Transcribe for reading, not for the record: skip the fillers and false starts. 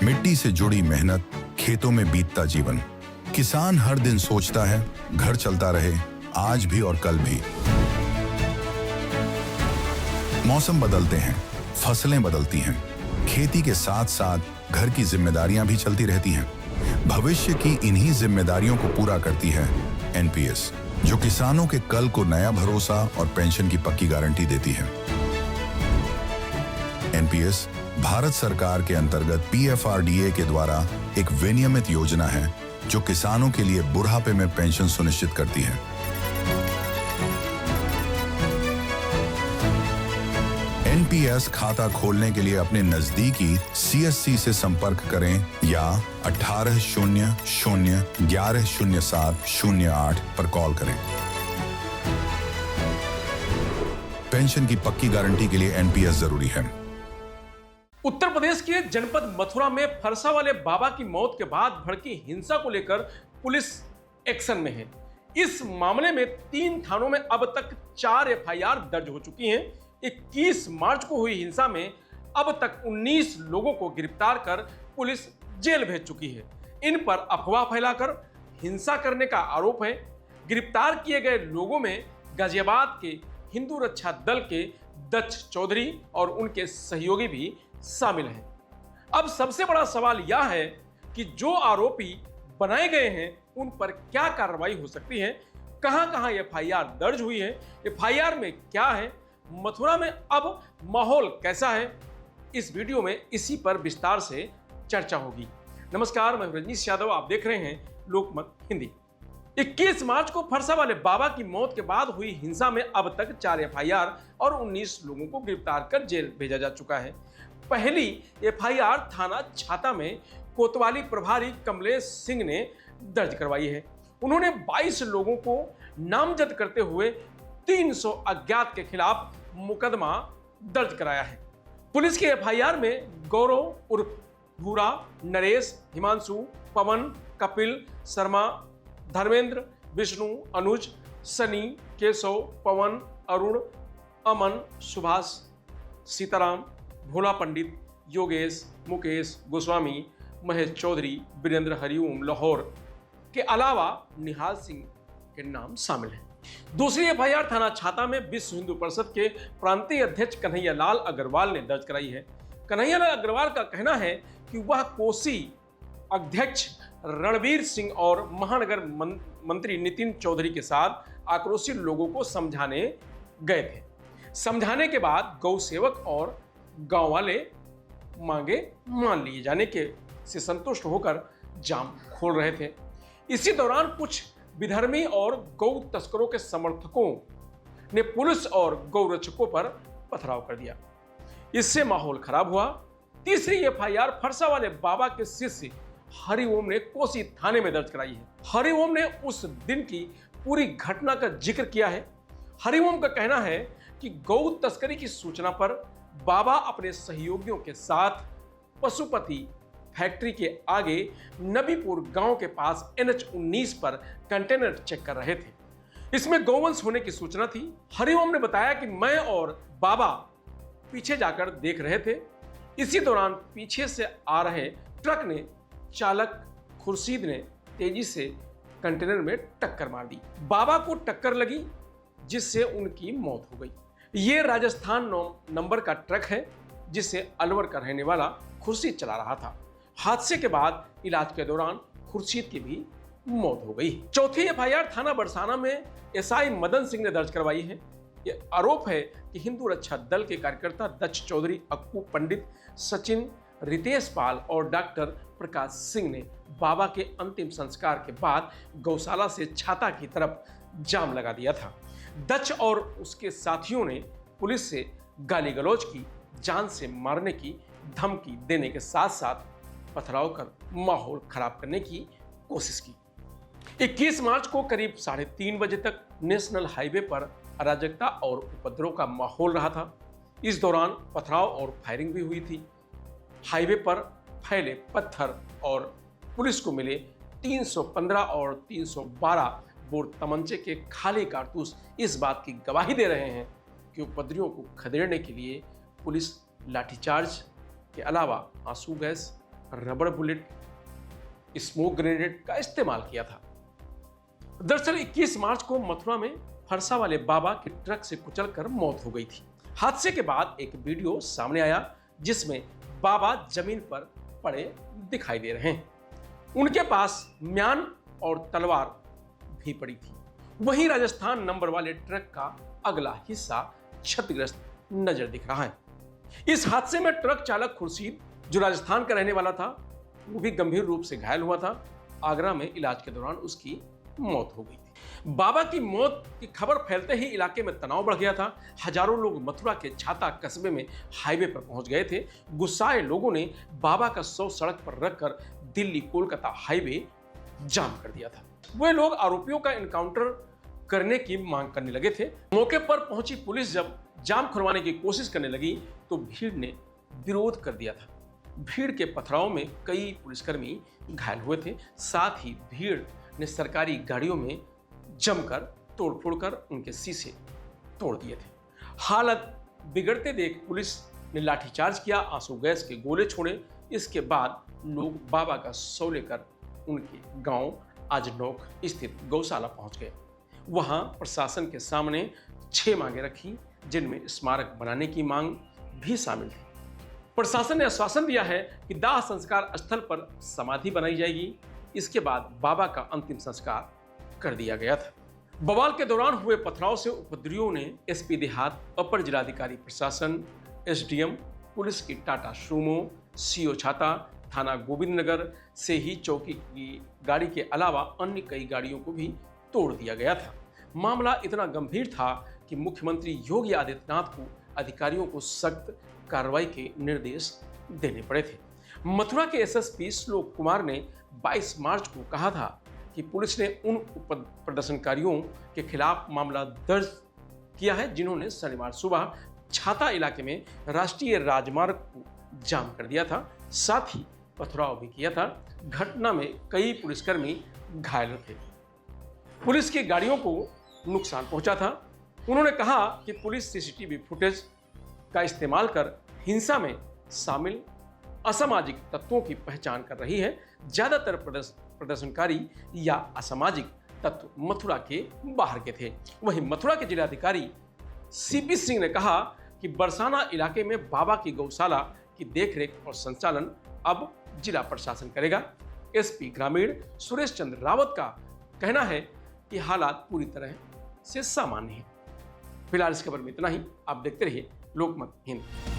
मिट्टी से जुड़ी मेहनत, खेतों में बीतता जीवन। किसान हर दिन सोचता है घर चलता रहे, आज भी और कल भी। मौसम बदलते हैं, फसलें बदलती हैं, खेती के साथ साथ घर की जिम्मेदारियां भी चलती रहती हैं। भविष्य की इन्हीं जिम्मेदारियों को पूरा करती है एनपीएस, जो किसानों के कल को नया भरोसा और पेंशन की पक्की गारंटी देती है। एनपीएस भारत सरकार के अंतर्गत पीएफआरडीए के द्वारा एक विनियमित योजना है जो किसानों के लिए बुढ़ापे में पेंशन सुनिश्चित करती है। एनपीएस खाता खोलने के लिए अपने नजदीकी सीएससी से संपर्क करें या 1800-1107-08 पर कॉल करें। पेंशन की पक्की गारंटी के लिए एनपीएस जरूरी है। उत्तर प्रदेश के जनपद मथुरा में फरसा वाले बाबा की मौत के बाद भड़की हिंसा को लेकर पुलिस एक्शन में है। इस मामले में 3 थानों में अब तक 4 एफआईआर दर्ज हो चुकी हैं। 21 मार्च को हुई हिंसा में अब तक 19 लोगों को गिरफ्तार कर पुलिस जेल भेज चुकी है। इन पर अफवाह फैलाकर हिंसा करने का आरोप है। गिरफ्तार किए गए लोगों में गाजियाबाद के हिंदू रक्षा दल के दक्ष चौधरी और उनके सहयोगी भी शामिल हैं। अब सबसे बड़ा सवाल यह है कि जो आरोपी बनाए गए हैं उन पर क्या कार्रवाई हो सकती है, कहां-कहां एफआईआर दर्ज हुई है, एफआईआर में क्या है, मथुरा में अब माहौल कैसा है। इस वीडियो में इसी पर विस्तार से चर्चा होगी। नमस्कार, मैं रजनीश यादव, आप देख रहे हैं लोकमत हिंदी। 21 मार्च को फरसा वाले बाबा की मौत के बाद हुई हिंसा में अब तक 4 एफआईआर और 19 लोगों को गिरफ्तार कर जेल भेजा जा चुका है। पहली एफआईआर थाना छाता में कोतवाली प्रभारी कमलेश सिंह ने दर्ज करवाई है। उन्होंने 22 लोगों को नामजद करते हुए 300 अज्ञात के खिलाफ मुकदमा दर्ज कराया है। पुलिस की एफआईआर में गौरव उर्फ भूरा, नरेश, हिमांशु, पवन, कपिल, शर्मा, धर्मेंद्र, विष्णु, अनुज, सनी, केशव, पवन, अरुण, अमन, सुभाष, सीताराम, भोला पंडित, योगेश, मुकेश, गोस्वामी, महेश चौधरी, वीरेंद्र, हरिओम, लाहौर के अलावा निहाल सिंह के नाम शामिल हैं। दूसरी एफआईआर थाना छाता में विश्व हिंदू परिषद के प्रांतीय अध्यक्ष कन्हैया लाल अग्रवाल ने दर्ज कराई है। कन्हैया लाल अग्रवाल का कहना है कि वह कोसी अध्यक्ष रणवीर सिंह और महानगर मंत्री नितिन चौधरी के साथ आक्रोशित लोगों को समझाने गए थे। समझाने के बाद गौ सेवक और गांव वाले मांगे मान लिए जाने के से संतुष्ट होकर जाम खोल रहे थे। इसी दौरान कुछ विधर्मी और गौ तस्करों के समर्थकों ने पुलिस और गौ रक्षकों पर पथराव कर दिया। इससे माहौल खराब हुआ। तीसरी एफआईआर फरसा वाले बाबा के शिष्य हरिओम ने कोसी थाने में दर्ज कराई है। हरिओम ने उस दिन की पूरी घटना का जिक्र किया है। हरिओम का कहना है कि गौ तस्करी की सूचना पर बाबा अपने सहयोगियों के साथ पशुपति फैक्ट्री के आगे नबीपुर गांव के पास NH-19 पर कंटेनर चेक कर रहे थे। इसमें गौवंश होने की सूचना थी। हरिओम ने बताया कि मैं और बाबा पीछे जाकर देख रहे थे। इसी दौरान पीछे से आ रहे ट्रक ने चालक खुर्शीद ने तेजी से कंटेनर में टक्कर मार दी। बाबा को टक्कर लगी जिससे उनकी मौत हो गई। ये राजस्थान नंबर का ट्रक है जिसे अलवर का रहने वाला खुर्शीद चला रहा था। हादसे के बाद इलाज के दौरान खुर्शीद की भी मौत हो गई। चौथी एफआईआर थाना बरसाना में एसआई मदन सिंह ने दर्ज करवाई है। ये आरोप है कि हिंदू रक्षा दल के कार्यकर्ता दक्ष चौधरी, अक्कू पंडित, सचिन, रितेश पाल और डॉक्टर प्रकाश सिंह ने बाबा के अंतिम संस्कार के बाद गौशाला से छाता की तरफ जाम लगा दिया था। दक्ष और उसके साथियों ने पुलिस से गाली गलौज की, जान से मारने की धमकी देने के साथ साथ पथराव कर माहौल खराब करने की कोशिश की। 21 मार्च को करीब 3:30 बजे तक नेशनल हाईवे पर अराजकता और उपद्रव का माहौल रहा था। इस दौरान पथराव और फायरिंग भी हुई थी। हाईवे पर फैले पत्थर और पुलिस को मिले 315 और 312 बोर तमंचे के खाली कारतूस इस बात की गवाही दे रहे हैं कि उपद्रवियों को खदेड़ने के लिए पुलिस लाठीचार्ज के अलावा आंसू गैस, रबड़ बुलेट, स्मोक ग्रेनेड का इस्तेमाल किया था। दरअसल 21 मार्च को मथुरा में फरसा वाले बाबा की ट्रक से कुचलकर मौत हो गई थी। हादसे के बाद एक वीडियो सामने आया जिसमें बाबा जमीन पर पड़े दिखाई दे रहे हैं। उनके पास म्यान और तलवार भी पड़ी थी। वहीं राजस्थान नंबर वाले ट्रक का अगला हिस्सा क्षतिग्रस्त नजर दिख रहा है। इस हादसे में ट्रक चालक खुर्शीद, जो राजस्थान का रहने वाला था, वो भी गंभीर रूप से घायल हुआ था। आगरा में इलाज के दौरान उसकी मौत हो गई थी। बाबा की मौत की खबर फैलते ही इलाके में तनाव बढ़ गया था। हजारों लोग मथुरा के छाता कस्बे में हाईवे पर पहुंच गए थे। गुस्साए लोगों ने बाबा का शव सड़क पर रखकर दिल्ली कोलकाता हाईवे जाम कर दिया था। वे लोग आरोपियों का एनकाउंटर करने की मांग करने लगे थे। मौके पर पहुंची पुलिस जब जाम खुलवाने की कोशिश करने लगी तो भीड़ ने विरोध कर दिया था। भीड़ के पथराव में कई पुलिसकर्मी घायल हुए थे। साथ ही भीड़ ने सरकारी गाड़ियों में जमकर तोड़फोड़ कर उनके शीशे तोड़ दिए थे। हालत बिगड़ते देख पुलिस ने लाठीचार्ज किया, आंसू गैस के गोले छोड़े। इसके बाद लोग बाबा का शव लेकर उनके गांव आजनौक स्थित गौशाला पहुंच गए। वहां प्रशासन के सामने 6 मांगे रखी, जिनमें स्मारक बनाने की मांग भी शामिल थी। प्रशासन ने आश्वासन दिया है कि दाह संस्कार स्थल पर समाधि बनाई जाएगी। इसके बाद बाबा का अंतिम संस्कार कर दिया गया था। बवाल के दौरान हुए पथराव से उपद्रवियों ने एसपी देहात, अपर जिलाधिकारी प्रशासन, एसडीएम, पुलिस की टाटा सूमो, सीओ छाता, थाना गोविंदनगर से ही चौकी की गाड़ी के अलावा अन्य कई गाड़ियों को भी तोड़ दिया गया था। मामला इतना गंभीर था कि मुख्यमंत्री योगी आदित्यनाथ को अधिकारियों को सख्त कार्रवाई के निर्देश देने पड़े थे। मथुरा के एसएसपी श्लोक कुमार ने 22 मार्च को कहा था कि पुलिस ने उन प्रदर्शनकारियों के खिलाफ मामला दर्ज किया है जिन्होंने शनिवार सुबह छाता इलाके में राष्ट्रीय राजमार्ग को जाम कर दिया था, साथ ही पथराव भी किया था। घटना में कई पुलिसकर्मी घायल थे। पुलिस की गाड़ियों को नुकसान पहुंचा था। उन्होंने कहा कि पुलिस सीसीटीवी फुटेज का इस्तेमाल कर हिंसा में शामिल असामाजिक तत्वों की पहचान कर रही है। ज्यादातर प्रदर्शनकारी या असामाजिक तत्व मथुरा के बाहर के थे। वहीं मथुरा के जिलाधिकारी सीपी सिंह ने कहा कि बरसाना इलाके में बाबा की गौशाला की देखरेख और संचालन अब जिला प्रशासन करेगा। एसपी ग्रामीण सुरेश चंद्र रावत का कहना है कि हालात पूरी तरह से सामान्य हैं। फिलहाल इस खबर में इतना ही। आप देखते रहिए लोकमत हिंद।